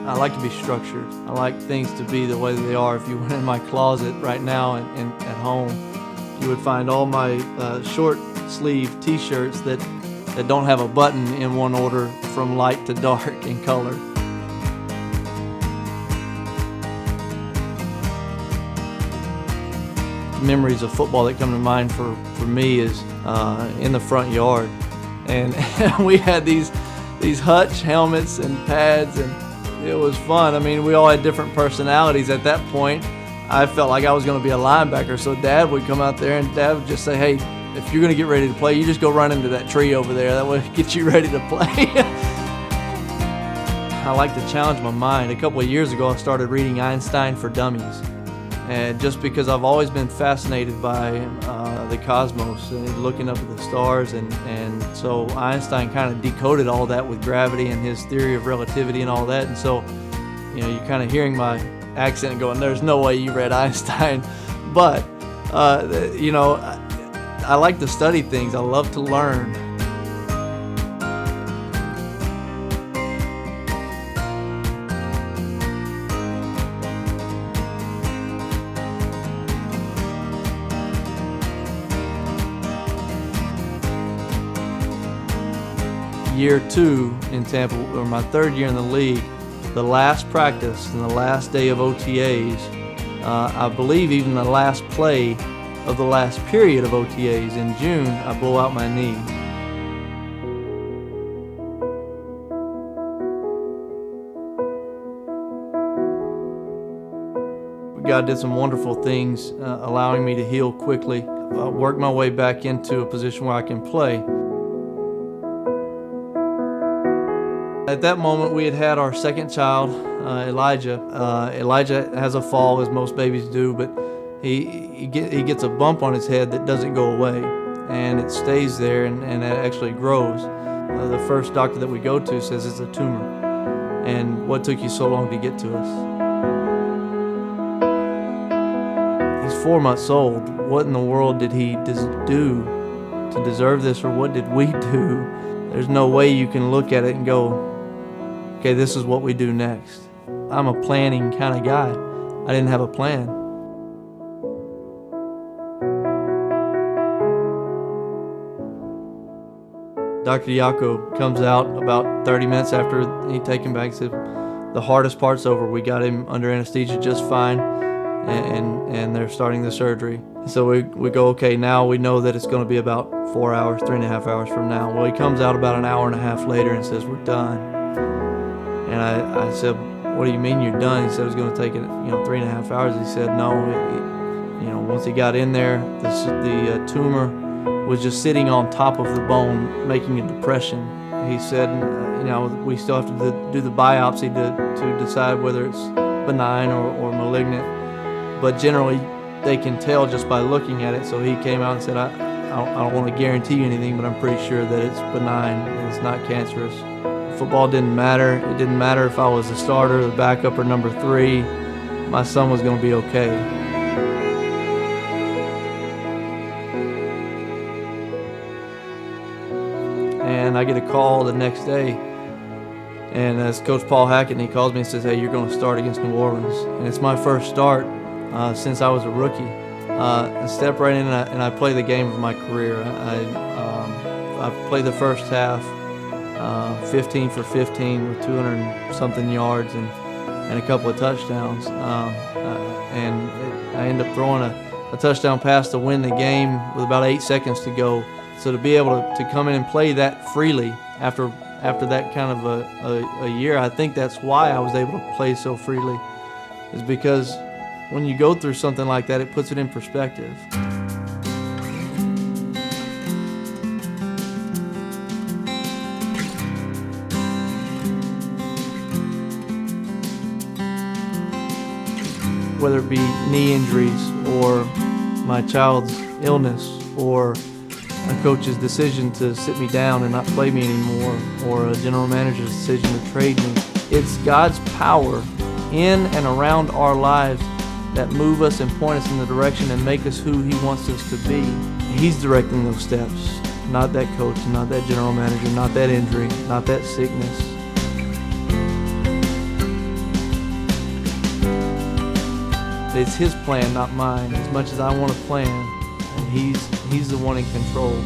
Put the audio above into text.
I like to be structured. I like things to be the way that they are. If you went in my closet right now and at home, you would find all my short sleeve t-shirts that don't have a button in one order from light to dark in color. Memories of football that come to mind for me is in the front yard, and we had these hutch helmets and pads, and it was fun. I mean, we all had different personalities at that point. I felt like I was going to be a linebacker, so Dad would come out there and Dad would just say, "Hey, if you're going to get ready to play, you just go run into that tree over there. That way get you ready to play." I like to challenge my mind. A couple of years ago, I started reading Einstein for Dummies. And just because I've always been fascinated by the cosmos and looking up at the stars, and so Einstein kind of decoded all that with gravity and his theory of relativity and all that. And so, you know, you're kind of hearing my accent and going, "There's no way you read Einstein," but you know, I like to study things. I love to learn. Year 2 in Tampa, or my 3rd year in the league, the last practice and the last day of OTAs, I believe even the last play of the last period of OTAs in June, I blow out my knee. God did some wonderful things, allowing me to heal quickly, work my way back into a position where I can play. At that moment, we had our second child, Elijah. Elijah has a fall, as most babies do, but he gets a bump on his head that doesn't go away, and it stays there, and it actually grows. The first doctor that we go to says it's a tumor. And what took you so long to get to us? He's 4 months old. What in the world did he do to deserve this, or what did we do? There's no way you can look at it and go, okay, this is what we do next. I'm a planning kind of guy. I didn't have a plan. Dr. Yako comes out about 30 minutes after he take him back and said, the hardest part's over. We got him under anesthesia just fine, and they're starting the surgery. So we go, okay, now we know that it's going to be about 4 hours, 3.5 hours from now. Well, he comes out about an hour and a half later and says, we're done. And I said, what do you mean you're done? He said it was going to take 3.5 hours. He said, no, once he got in there, the tumor was just sitting on top of the bone, making a depression. He said, we still have to do the biopsy to decide whether it's benign or malignant. But generally, they can tell just by looking at it. So he came out and said, I don't want to guarantee you anything, but I'm pretty sure that it's benign and it's not cancerous. Football didn't matter. It didn't matter if I was the starter, the backup, or number 3. My son was going to be okay. And I get a call the next day, and as Coach Paul Hackett, he calls me and says, hey, you're going to start against New Orleans. And it's my first start since I was a rookie. I step right in and I play the game of my career. I played the first half, 15 for 15 with 200-something yards and a couple of touchdowns. And I ended up throwing a touchdown pass to win the game with about 8 seconds to go. So to be able to come in and play that freely after that kind of a year, I think that's why I was able to play so freely, is because when you go through something like that, it puts it in perspective. Whether it be knee injuries or my child's illness or a coach's decision to sit me down and not play me anymore, or a general manager's decision to trade me, it's God's power in and around our lives that move us and point us in the direction and make us who He wants us to be. He's directing those steps, not that coach, not that general manager, not that injury, not that sickness. it's His plan, not mine. As much as I want to plan, and He's the one in control.